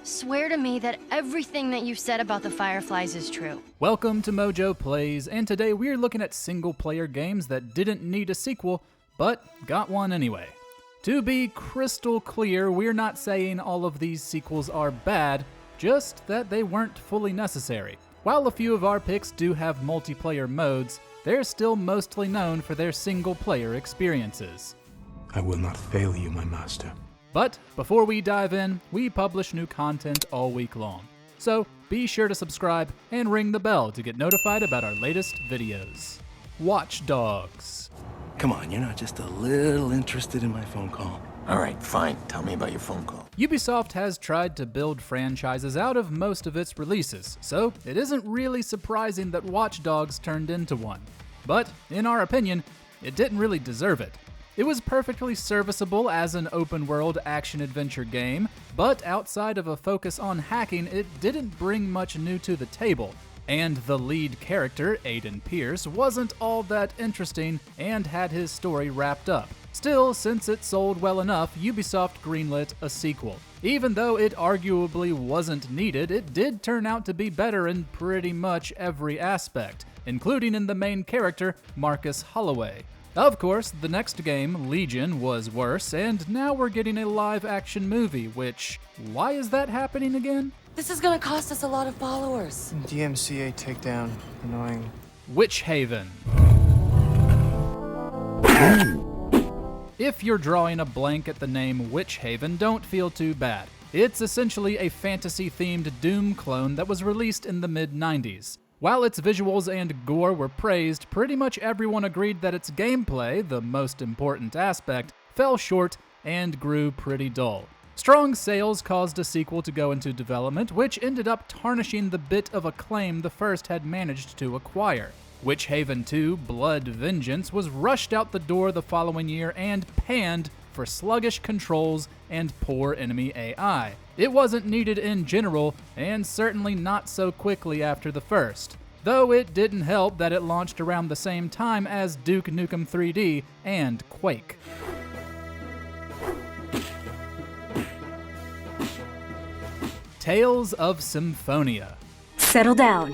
Swear to me that everything that you said about the Fireflies is true. Welcome to MojoPlays, and today we're looking at single-player games that didn't need a sequel, but got one anyway. To be crystal clear, we're not saying all of these sequels are bad, just that they weren't fully necessary. While a few of our picks do have multiplayer modes, they're still mostly known for their single-player experiences. I will not fail you, my master. But before we dive in, we publish new content all week long. So be sure to subscribe and ring the bell to get notified about our latest videos. Watch Dogs. Come on, you're not just a little interested in my phone call. All right, fine. Tell me about your phone call. Ubisoft has tried to build franchises out of most of its releases, so it isn't really surprising that Watch Dogs turned into one. But, in our opinion, it didn't really deserve it. It was perfectly serviceable as an open-world action-adventure game, but outside of a focus on hacking, it didn't bring much new to the table. And the lead character, Aiden Pierce, wasn't all that interesting and had his story wrapped up. Still, since it sold well enough, Ubisoft greenlit a sequel. Even though it arguably wasn't needed, it did turn out to be better in pretty much every aspect, including in the main character, Marcus Holloway. Of course, the next game, Legion, was worse, and now we're getting a live-action movie, which, why is that happening again? This is gonna cost us a lot of followers. DMCA takedown. Annoying. Witch Haven. If you're drawing a blank at the name Witch Haven, don't feel too bad. It's essentially a fantasy-themed Doom clone that was released in the mid-90s. While its visuals and gore were praised, pretty much everyone agreed that its gameplay, the most important aspect, fell short and grew pretty dull. Strong sales caused a sequel to go into development, which ended up tarnishing the bit of acclaim the first had managed to acquire. Witch Haven 2: Blood Vengeance was rushed out the door the following year and panned for sluggish controls and poor enemy AI. It wasn't needed in general, and certainly not so quickly after the first. Though it didn't help that it launched around the same time as Duke Nukem 3D and Quake. Tales of Symphonia. Settle down.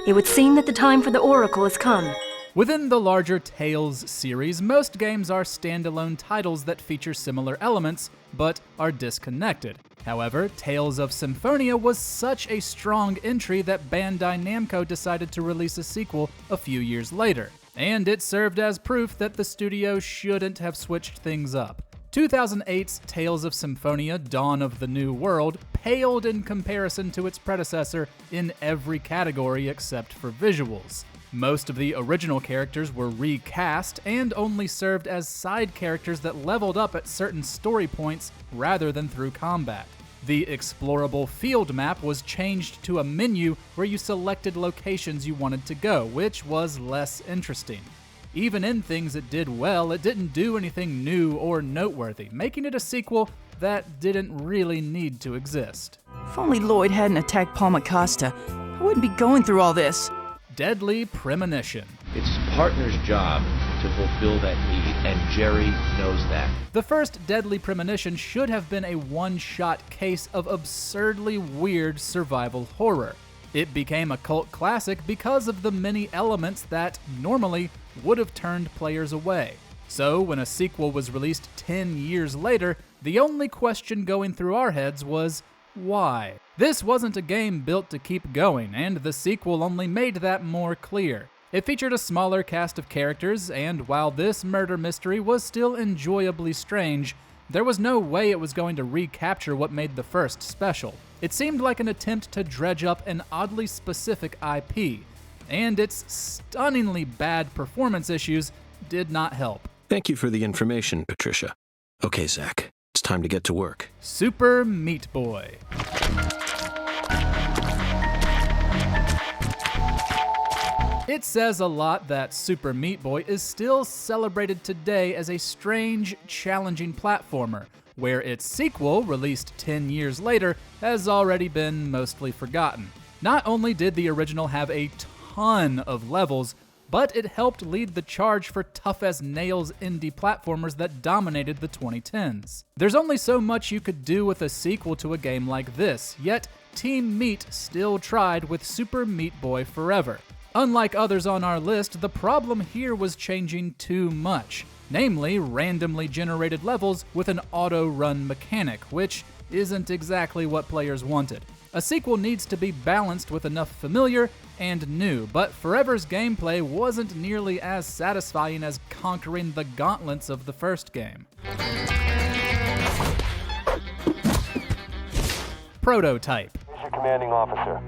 It would seem that the time for the Oracle has come. Within the larger Tales series, most games are standalone titles that feature similar elements, but are disconnected. However, Tales of Symphonia was such a strong entry that Bandai Namco decided to release a sequel a few years later, and it served as proof that the studio shouldn't have switched things up. 2008's Tales of Symphonia: Dawn of the New World paled in comparison to its predecessor in every category except for visuals. Most of the original characters were recast and only served as side characters that leveled up at certain story points rather than through combat. The explorable field map was changed to a menu where you selected locations you wanted to go, which was less interesting. Even in things it did well, it didn't do anything new or noteworthy, making it a sequel that didn't really need to exist. If only Lloyd hadn't attacked Paul Acosta, I wouldn't be going through all this. Deadly Premonition. It's his partner's job to fulfill that need, and Jerry knows that. The first Deadly Premonition should have been a one-shot case of absurdly weird survival horror. It became a cult classic because of the many elements that, normally, would have turned players away. So, when a sequel was released 10 years later, the only question going through our heads was, why? This wasn't a game built to keep going, and the sequel only made that more clear. It featured a smaller cast of characters, and while this murder mystery was still enjoyably strange, there was no way it was going to recapture what made the first special. It seemed like an attempt to dredge up an oddly specific IP, and its stunningly bad performance issues did not help. Thank you for the information, Patricia. Okay, Zach, it's time to get to work. Super Meat Boy. It says a lot that Super Meat Boy is still celebrated today as a strange, challenging platformer, where its sequel, released 10 years later, has already been mostly forgotten. Not only did the original have a ton of levels, but it helped lead the charge for tough-as-nails indie platformers that dominated the 2010s. There's only so much you could do with a sequel to a game like this, yet Team Meat still tried with Super Meat Boy Forever. Unlike others on our list, the problem here was changing too much, namely randomly generated levels with an auto-run mechanic, which isn't exactly what players wanted. A sequel needs to be balanced with enough familiar and new, but Forever's gameplay wasn't nearly as satisfying as conquering the gauntlets of the first game. Prototype. Here's your commanding officer.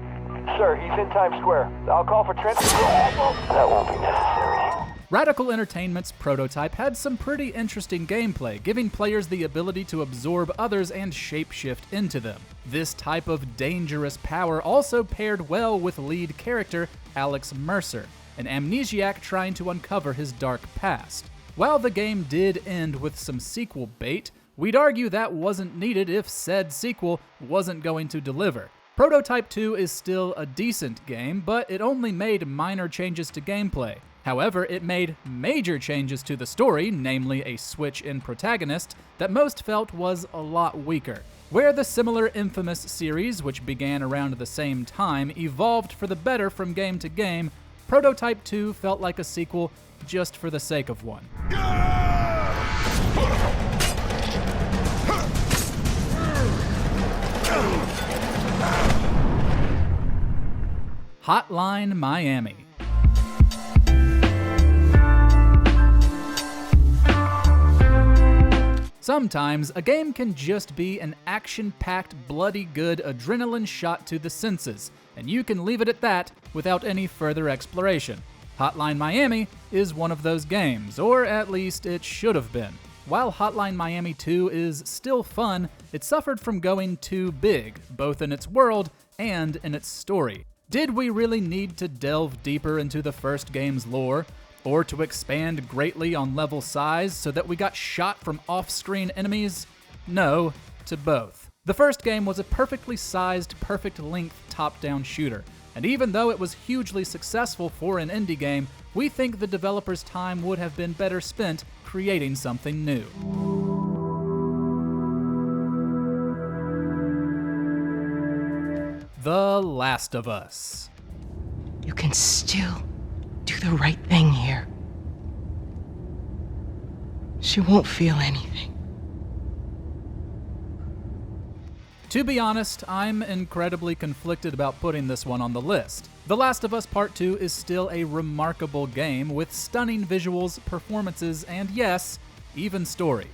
Sir, he's in Times Square. I'll call for transfer. That won't be necessary. Radical Entertainment's Prototype had some pretty interesting gameplay, giving players the ability to absorb others and shapeshift into them. This type of dangerous power also paired well with lead character Alex Mercer, an amnesiac trying to uncover his dark past. While the game did end with some sequel bait, we'd argue that wasn't needed if said sequel wasn't going to deliver. Prototype 2 is still a decent game, but it only made minor changes to gameplay. However, it made major changes to the story, namely a switch in protagonist, that most felt was a lot weaker. Where the similar Infamous series, which began around the same time, evolved for the better from game to game, Prototype 2 felt like a sequel just for the sake of one. Hotline Miami. Sometimes, a game can just be an action-packed, bloody good adrenaline shot to the senses, and you can leave it at that without any further exploration. Hotline Miami is one of those games, or at least it should have been. While Hotline Miami 2 is still fun, it suffered from going too big, both in its world and in its story. Did we really need to delve deeper into the first game's lore? Or to expand greatly on level size so that we got shot from off-screen enemies? No, to both. The first game was a perfectly sized, perfect-length top-down shooter, and even though it was hugely successful for an indie game, we think the developer's time would have been better spent creating something new. The Last of Us. You can still do the right thing here. She won't feel anything. To be honest, I'm incredibly conflicted about putting this one on the list. The Last of Us Part 2 is still a remarkable game with stunning visuals, performances, and yes, even story.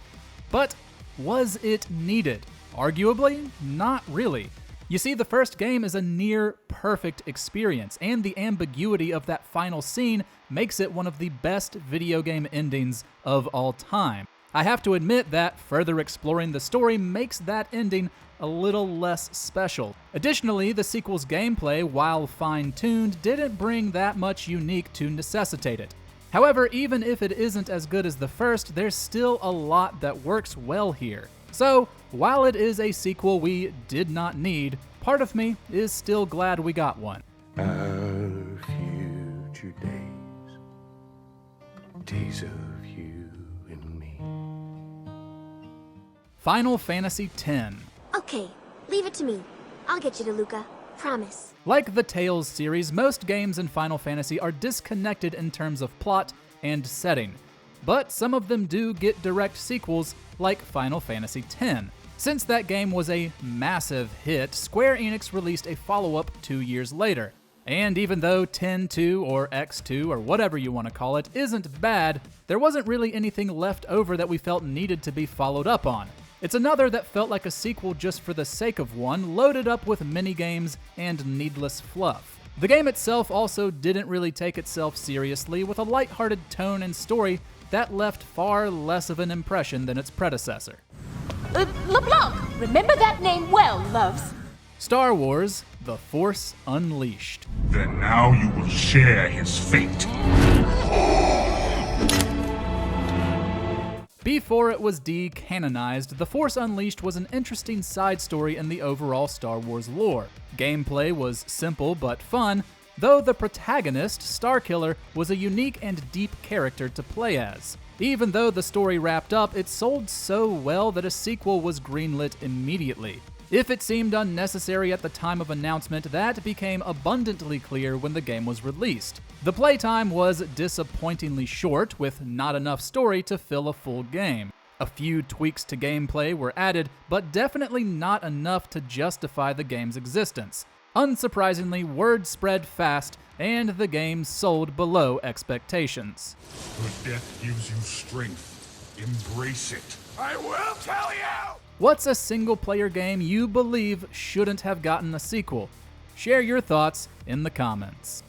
But was it needed? Arguably, not really. You see, the first game is a near-perfect experience, and the ambiguity of that final scene makes it one of the best video game endings of all time. I have to admit that further exploring the story makes that ending a little less special. Additionally, the sequel's gameplay, while fine-tuned, didn't bring that much unique to necessitate it. However, even if it isn't as good as the first, there's still a lot that works well here. So, while it is a sequel we did not need, part of me is still glad we got one. Our future days of you and me. Final Fantasy X. Okay, leave it to me. I'll get you to Luca. Promise. Like the Tales series, most games in Final Fantasy are disconnected in terms of plot and setting. But some of them do get direct sequels, like Final Fantasy X. Since that game was a massive hit, Square Enix released a follow-up 2 years later. And even though 10-2 or X2 or whatever you want to call it isn't bad, there wasn't really anything left over that we felt needed to be followed up on. It's another that felt like a sequel just for the sake of one, loaded up with minigames and needless fluff. The game itself also didn't really take itself seriously, with a lighthearted tone and story that left far less of an impression than its predecessor. LeBlanc! Remember that name well, loves. Star Wars: The Force Unleashed. Then now you will share his fate. Before it was de-canonized, The Force Unleashed was an interesting side story in the overall Star Wars lore. Gameplay was simple but fun, though the protagonist, Starkiller, was a unique and deep character to play as. Even though the story wrapped up, it sold so well that a sequel was greenlit immediately. If it seemed unnecessary at the time of announcement, that became abundantly clear when the game was released. The playtime was disappointingly short, with not enough story to fill a full game. A few tweaks to gameplay were added, but definitely not enough to justify the game's existence. Unsurprisingly, word spread fast, and the game sold below expectations. Good death gives you strength. Embrace it. I will tell you! What's a single-player game you believe shouldn't have gotten a sequel? Share your thoughts in the comments.